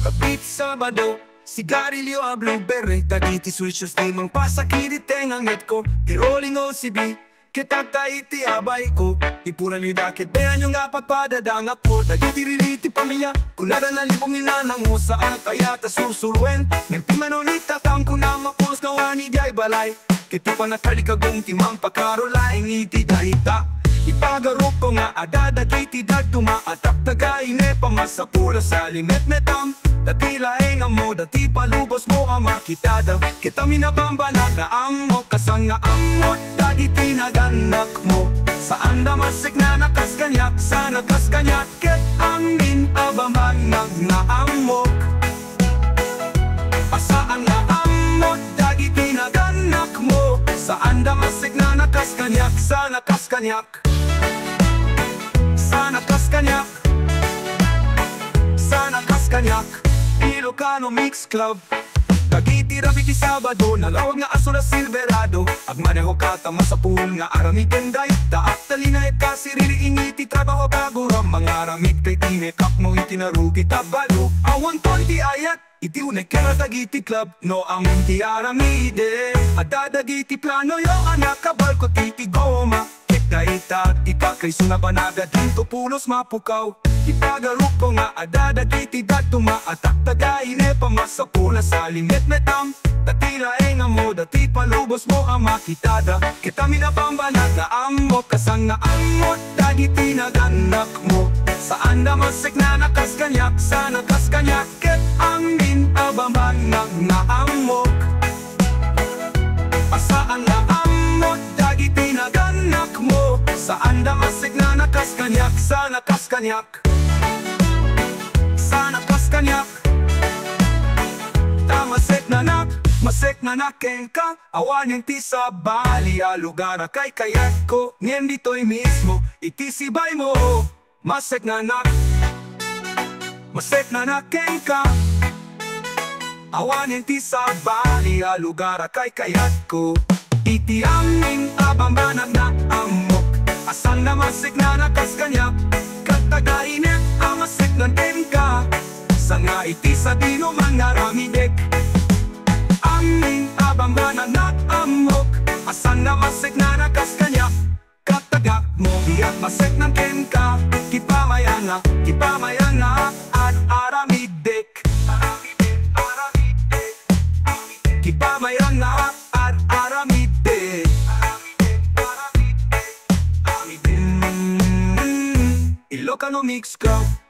Kapit Sabado, sigarilyo a blueberry, dagiti switches di mang pasakiti tengang net ko. Tiroling OCB, kita iti abay ko. Ipunan ni dakit, bayan yung apapadadang ako. Dagiti riliti pamilya, kulada na libong inanang mo saan kaya ta susurwen. Nagpimanonita tang kunama pos kawani di ay balay. Kiti pa nakalikagong timang pakarolaing iti dahita. Ipagaro ko nga adadagiti dagtuma atak tagaine pamasapula sa limet metam. Dati laeng amo, dati palubos mo ang makitada. Kita minabambanag na amo, kasang nga amo, dati tinaganak mo. Saan na masik na nakaskanyak, sa nakaskanyak, ket amin abamanag na amok. Asaan nga amo, dati tinaganak mo. Saan na masik na nakaskanyak, sa nakaskanyak. Sa nakaskanyak, sa nakaskanyak. Ilocano Mix Club, Cavite Rapiti Sabado, nalawag nga aso na silverado. Agmaneho katama sa pool nga aramid kenday. Taak talina et kasirili ingiti trabaho kaguram. Mga aramid kay tinekap mo itinarugi tabado. Awan ko iti ayat, iti unay kera Cavite Club. No ang iti aramide, adadagiti plano yo anak kabal ko titi goma. Daita, ipakay sunabanaga dito pulos mapukaw. Ipagaruk ko nga adadagiti datuma atak tagaine pamasapula sa limet metam. Tatilaeng amo, dati palubos mo ang makitada. Kita minapambanag na amo, kasang na amo, dagiti naganak mo. Saan na masik na nakaskanyak, sa nakaskanyak, ket amin abamanag na amok. Asaan na amo, dagiti naganak mo. Saan na masik na nakaskanyak, sa nakaskanyak. Sa nakaskanyak. Masik na nakengka, awan yung ti sa bali. Alugar kay kayat ko, ngayon dito'y mismo, itisibay mo. Masik na nakengka, awan yung ti sa bali. Alugar kay kayat ko, iti aming abambanag na amok. Asan na masik na nakaskanyak, katagainit ang masik na tenka. Sa nga iti sa dino man naramidek, aming abambanag na amok. Asan na masik na nakaskanyak, kataga mo iyak masik ng tenka. Kipamayana at aramidek. Kipamayana at aramidek. Ilocano Mix Club.